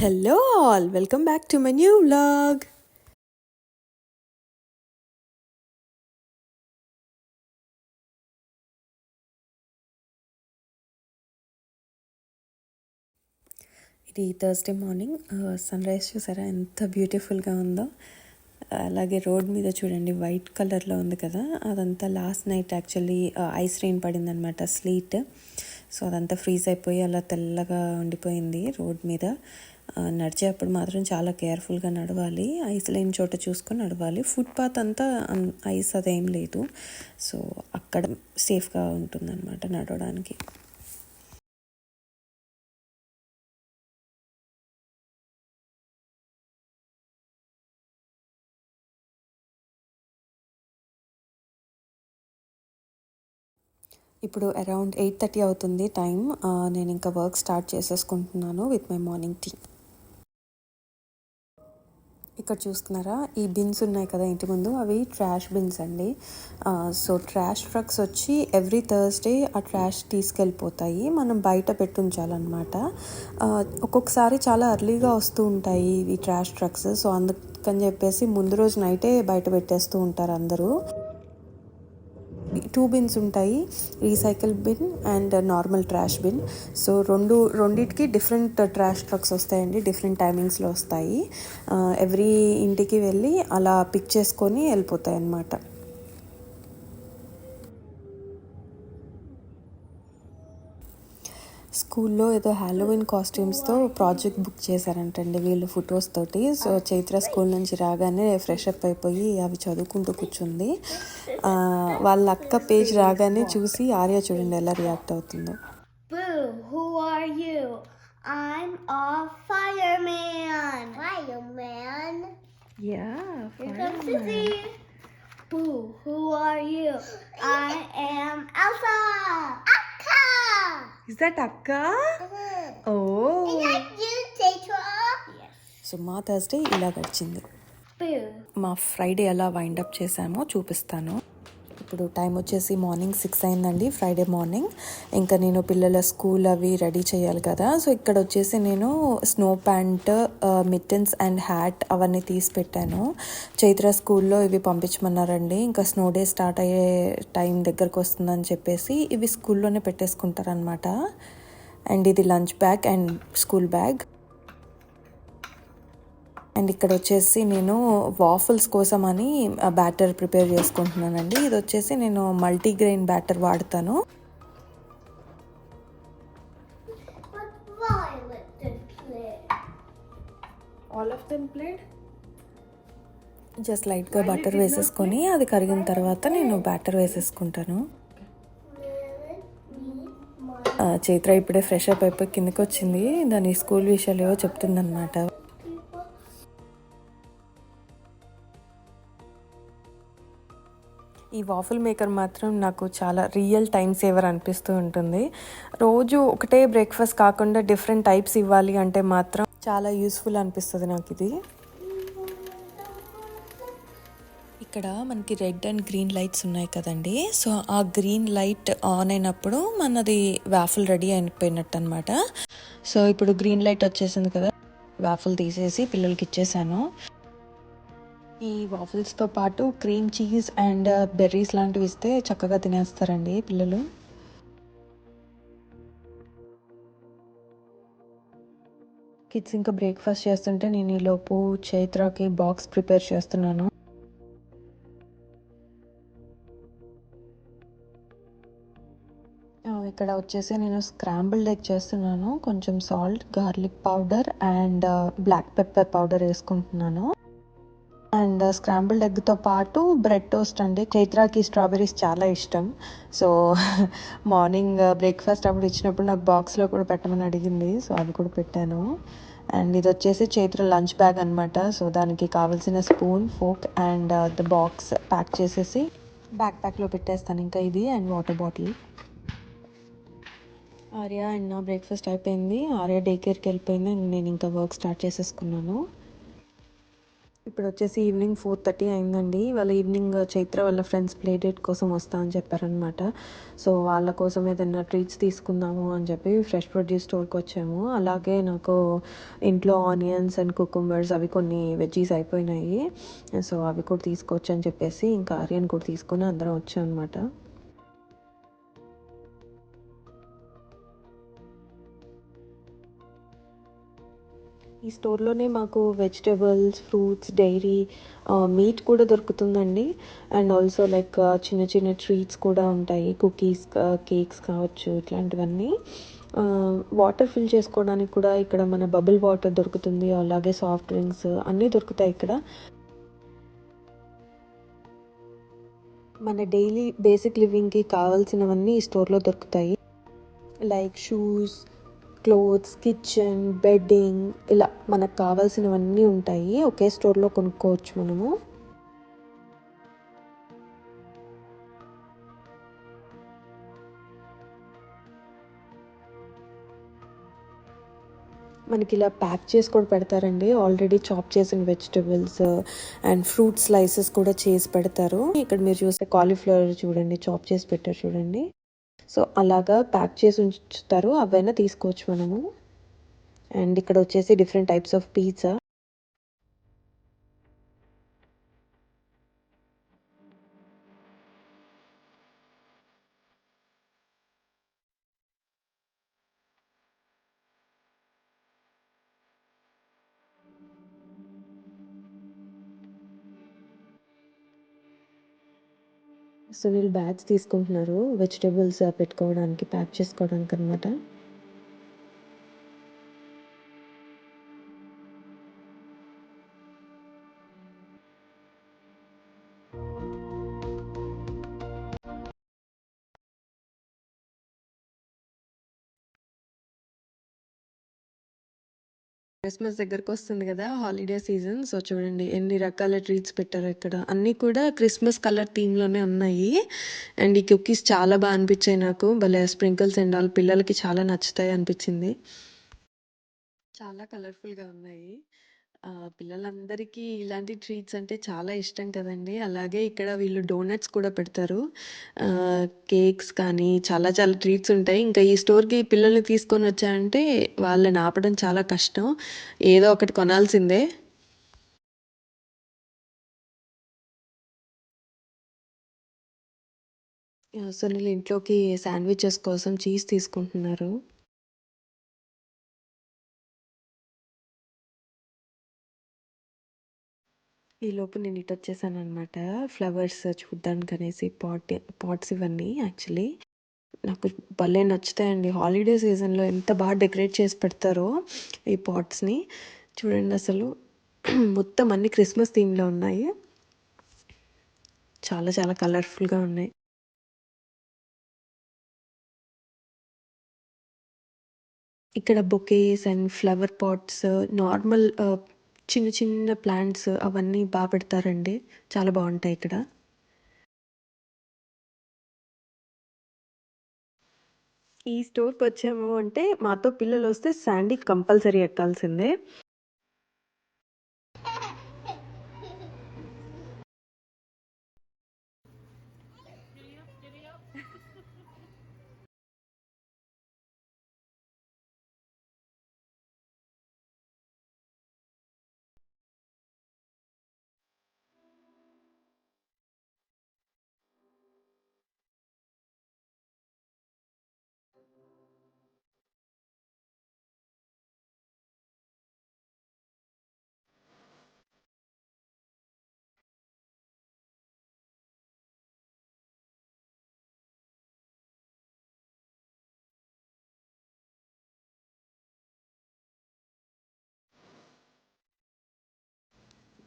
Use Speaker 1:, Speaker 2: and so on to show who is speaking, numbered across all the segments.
Speaker 1: Hello all, welcome back to my new vlog. ఇది Thursday morning sun rise చూసారా ఎంత బ్యూటిఫుల్గా ఉందో. అలాగే రోడ్ మీద చూడండి వైట్ కలర్లో ఉంది కదా, అదంతా last night actually ice rain పడిందనమాట, స్లీట్. సో అదంతా ఫ్రీజ్ అయిపోయి అలా తెల్లగా ఉండిపోయింది రోడ్ మీద. నడిచేటప్పుడు మాత్రం చాలా కేర్ఫుల్గా నడవాలి, ఐస్ లేని చోట చూసుకొని నడవాలి. ఫుట్పాత్ అంతా ఐస్ అదేం లేదు, సో అక్కడ సేఫ్గా ఉంటుందన్నమాట నడవడానికి. ఇప్పుడు అరౌండ్ 8:30 అవుతుంది టైం. నేను ఇంకా వర్క్ స్టార్ట్ చేసేసుకుంటున్నాను విత్ మై మార్నింగ్ టీ. ఇక్కడ చూస్తున్నారా, ఈ బిన్స్ ఉన్నాయి కదా ఇంటి ముందు, అవి ట్రాష్ బిన్స్ అండి. సో ట్రాష్ ట్రక్స్ వచ్చి ఎవ్రీ థర్స్డే ఆ ట్రాష్ తీసుకెళ్ళిపోతాయి, మనం బయట పెట్టుంచాలన్నమాట. ఒక్కొక్కసారి చాలా ఎర్లీగా వస్తూ ఉంటాయి ఈ ట్రాష్ ట్రక్స్, సో అందుకని చెప్పేసి ముందు రోజు నైటే బయట పెట్టేస్తూ ఉంటారు అందరూ. 2 బిన్స్ ఉంటాయి, recycle bin and normal trash bin. So రెండిటికి డిఫరెంట్ ట్రాష్ ట్రక్స్ వస్తాయండి, డిఫరెంట్ టైమింగ్స్లో వస్తాయి. ఎవ్రీ ఇంటికి వెళ్ళి అలా పిక్ చేసుకొని వెళ్ళిపోతాయి అన్నమాట. స్కూల్లో ఏదో హ్యాలోవిన్ కాస్ట్యూమ్స్తో ప్రాజెక్ట్ బుక్ చేశారంటండి వీళ్ళు, ఫొటోస్ తోటి. సో చైత్ర స్కూల్ నుంచి రాగానే ఫ్రెష్ అప్ అయిపోయి అవి చదువుకుంటూ కూర్చుంది. వాళ్ళ అక్క పేజ్ రాగానే చూసి ఆర్య చూడండి ఎలా రియాక్ట్ అవుతుందో.
Speaker 2: Boo, who are you? I'm a fireman. Fireman?
Speaker 1: Yeah,
Speaker 2: Here comes Susie. Boo, who are you? I am Elsa. Akka.
Speaker 1: Is that Akka? Oh.
Speaker 2: Is that you, Tetra? Yes.
Speaker 1: So మా Thursday ఇలా గడిచింది.
Speaker 2: Boo.
Speaker 1: మా Friday ఎలా wind up చేసామో చూపిస్తాను. ఇప్పుడు time వచ్చేసి morning 6 అయిందండి, ఫ్రైడే మార్నింగ్. ఇంకా నేను పిల్లల స్కూల్ అవి రెడీ చేయాలి కదా, సో ఇక్కడ వచ్చేసి నేను స్నో ప్యాంట్, మిట్టన్స్ అండ్ హ్యాట్ అవన్నీ తీసి పెట్టాను. చైత్ర స్కూల్లో ఇవి పంపించమన్నారండి, ఇంకా స్నో డే స్టార్ట్ అయ్యే టైం దగ్గరకు వస్తుందని చెప్పేసి ఇవి స్కూల్లోనే పెట్టేసుకుంటారనమాట. అండ్ ఇది lunch bag and school bag. And ఇక్కడ వచ్చేసి నేను వాఫల్స్ కోసం అని బ్యాటర్ ప్రిపేర్ చేసుకుంటున్నానండి. ఇది వచ్చేసి నేను మల్టీగ్రెయిన్ బ్యాటర్ వాడతాను. జస్ట్ లైట్గా బటర్ వేసేసుకొని అది కరిగిన తర్వాత నేను బ్యాటర్ వేసేసుకుంటాను. చైత్ర ఇప్పుడే ఫ్రెష్ అప్ అయిపోయి కిందకి వచ్చింది, దాని స్కూల్ విషయాలు ఏవో చెప్తుందన్నమాట. ఈ వాఫల్ మేకర్ మాత్రం నాకు చాలా రియల్ టైం సేవర్ అనిపిస్తూ ఉంటుంది. రోజు ఒకటే బ్రేక్ఫాస్ట్ కాకుండా డిఫరెంట్ టైప్స్ ఇవ్వాలి అంటే మాత్రం చాలా యూస్ఫుల్ అనిపిస్తుంది నాకు ఇది. ఇక్కడ మనకి రెడ్ అండ్ గ్రీన్ లైట్స్ ఉన్నాయి కదండి, సో ఆ గ్రీన్ లైట్ ఆన్ అయినప్పుడు మనది వాఫల్ రెడీ అయిపోయినట్టు అనమాట. సో ఇప్పుడు గ్రీన్ లైట్ వచ్చేసింది కదా, వాఫల్ తీసేసి పిల్లలకి ఇచ్చేసాను. ఈ వాఫల్స్తో పాటు క్రీమ్ చీజ్ అండ్ బెర్రీస్ లాంటివి ఇస్తే చక్కగా తినేస్తారండి పిల్లలు. కిడ్స్ ఇంకా బ్రేక్ఫాస్ట్ చేస్తుంటే నేను ఈలోపు చైత్రకి బాక్స్ ప్రిపేర్ చేస్తున్నాను. ఇక్కడ వచ్చేసి నేను స్క్రాంబుల్డ్ ఎగ్ చేస్తున్నాను. కొంచెం salt, garlic powder and black pepper powder వేసుకుంటున్నాను. అండ్ స్క్రాంబుల్డ్ ఎగ్తో పాటు బ్రెడ్ టోస్ట్ అండి. చైత్రాకి స్ట్రాబెర్రీస్ చాలా ఇష్టం, సో మార్నింగ్ బ్రేక్ఫాస్ట్ అప్పుడు ఇచ్చినప్పుడు నాకు బాక్స్లో కూడా పెట్టమని అడిగింది, సో అది కూడా పెట్టాను. అండ్ ఇది వచ్చేసి చైత్ర లంచ్ బ్యాగ్ అనమాట, సో దానికి కావాల్సిన spoon, folk and the box pack చేసేసి బ్యాక్ ప్యాక్లో పెట్టేస్తాను. ఇంకా ఇది and water bottle. Arya and నా బ్రేక్ఫాస్ట్ అయిపోయింది, ఆర్య డే కేర్కి వెళ్ళిపోయింది, నేను ఇంకా వర్క్ స్టార్ట్ చేసేసుకున్నాను. ఇప్పుడొచ్చేసి ఈవినింగ్ 4:30 అయిందండి. వాళ్ళ ఈవినింగ్ చైత్ర వాళ్ళ ఫ్రెండ్స్ ప్లే డేట్ కోసం వస్తా అని చెప్పారనమాట. సో, వాళ్ళ కోసం ఏదైనా ట్రీట్స్ తీసుకుందాము అని చెప్పి ఫ్రెష్ ప్రొడ్యూస్ స్టోర్‌కొచ్చాము. అలాగే నాకు ఇంట్లో ఆనియన్స్ అండ్ కుకుంబర్స్ అవి కొన్ని వెజ్జీస్ అయిపోయినాయి. సో, అవి కూడా తీసుకోవచ్చని చెప్పేసి ఇంకా ఆర్యన్ కూడా తీసుకొని అందరం వచ్చామనమాట. ఈ స్టోర్‌లోనే మాకు వెజిటబుల్స్, ఫ్రూట్స్, డైరీ, మీట్ కూడా దొరుకుతుందండి. అండ్ ఆల్సో లైక్ చిన్న చిన్న ట్రీట్స్ కూడా ఉంటాయి. కుకీస్, కేక్స్ కావచ్చు ఇట్లాంటివన్నీ. వాటర్ ఫిల్ చేసుకోవడానికి కూడా ఇక్కడ మన బబుల్ వాటర్ దొరుకుతుంది. అలాగే సాఫ్ట్ డ్రింక్స్ అన్నీ దొరుకుతాయి ఇక్కడ. మన డైలీ బేసిక్ లివింగ్‌కి కావాల్సినవన్నీ ఈ స్టోర్‌లో దొరుకుతాయి. Like shoes, clothes, kitchen, bedding ఇలా మనకు కావాల్సినవన్నీ ఉంటాయి. ఒకే స్టోర్‌లో కొనుక్కోవచ్చు మనము. మనకి ఇలా ప్యాక్ చేసి కూడా పెడతారండి. ఆల్రెడీ చాప్ చేసిన వెజిటబుల్స్ అండ్ ఫ్రూట్ స్లైసెస్ కూడా చేసి పెడతారు. ఇక్కడ మీరు చూస్తే కాలీఫ్లవర్ చూడండి, చాప్ చేసి పెట్టారు చూడండి. సో, అలాగా ప్యాక్ చేసి ఉంచుతారు. అవైనా తీసుకోవచ్చు మనము. అండ్ ఇక్కడ వచ్చేసి different types of pizza. So, వీళ్ళు బ్యాగ్స్ తీసుకుంటున్నారు. వెజిటబుల్స్ పెట్టుకోవడానికి, ప్యాక్ చేసుకోవడానికి అనమాట. క్రిస్మస్ దగ్గరకొస్తుంది గదా! Holiday season. సో, చూడండి ఎన్ని రకాల ట్రీట్స్ పెట్టారో ఇక్కడ. అన్నీ కూడా క్రిస్మస్ కలర్ థీమ్‌లోనే ఉన్నాయి. అండ్ ఈ కుకీస్ చాలా అనిపిచ్చాయి నాకు. భలే స్ప్రింకిల్స్ అండ్ ఆల్ పిల్లలకి చాలా నచ్చుతాయి అనిపిచ్చింది. చాలా కలర్‌ఫుల్‌గా ఉన్నాయి. పిల్లలందరికీ ఇలాంటి ట్రీట్స్ అంటే చాలా ఇష్టం కదండీ! అలాగే ఇక్కడ వీళ్ళు డోనట్స్ కూడా పెడతారు. కేక్స్ కానీ చాలా చాలా ట్రీట్స్ ఉంటాయి. ఇంకా ఈ స్టోర్‌కి పిల్లల్ని తీసుకొనొచ్చారంటే వాళ్ళని ఆపడం చాలా కష్టం. ఏదో ఒకటి కొనాల్సిందే. సునీల్ ఇంట్లోకి శాండ్‌విచెస్ కోసం చీజ్ తీసుకుంటున్నారు. ఈలోపు నేను ఇటొచ్చేసాననమాట. ఫ్లవర్స్ చూడ్డానికనేసి పాట్స్ ఇవన్నీ యాక్చువల్లీ. నాకు భలే నచ్చుతాయండి. హాలిడే సీజన్‌లో ఎంత డెకరేట్ చేసి పెడతారో ఈ పాట్స్‌ని. చూడండి అసలు మొత్తం అన్ని క్రిస్మస్ థీమ్‌లో ఉన్నాయి. చాలా చాలా కలర్‌ఫుల్‌గా ఉన్నాయి. ఇక్కడ bouquets and flower pots, normal చిన్న చిన్న ప్లాంట్స్ అవన్నీ పెడతారండి. చాలా బావుంటాయి ఇక్కడ. ఈ స్టోర్‌కొచ్చాము అంటే మాతో పిల్లలొస్తే శాండీ కంపల్సరీ ఎక్కాల్సిందే.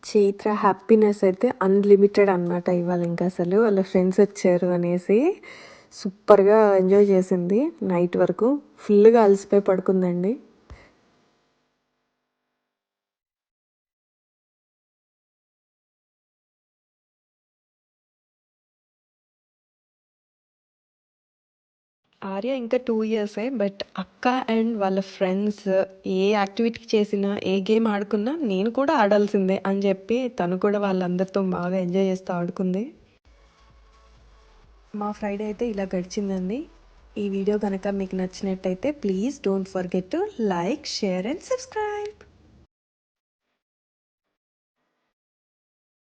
Speaker 1: చైత్ర హ్యాపీనెస్ అయితే అన్‌లిమిటెడ్ అనమాట ఇవాళ ఇంక అసలు. వాళ్ళ ఫ్రెండ్స్ వచ్చారు అనేసి సూపర్‌గా ఎంజాయ్ చేసింది నైట్ వరకు. ఫుల్‌గా అలసిపోయి పడుకుందండి. ఆర్య ఇంకా 2 ఇయర్సే. బట్ అక్క అండ్ వాళ్ళ ఫ్రెండ్స్ ఏ యాక్టివిటీ చేసినా, ఏ గేమ్ ఆడుకున్నా నేను కూడా ఆడాల్సిందే అని చెప్పి తను కూడా వాళ్ళందరితో బాగా ఎంజాయ్ చేస్తూ ఆడుకుంది. మా ఫ్రైడే అయితే ఇలా గడిచిందండి. ఈ వీడియో కనుక మీకు నచ్చినట్టయితే please don't forget to like, share and subscribe.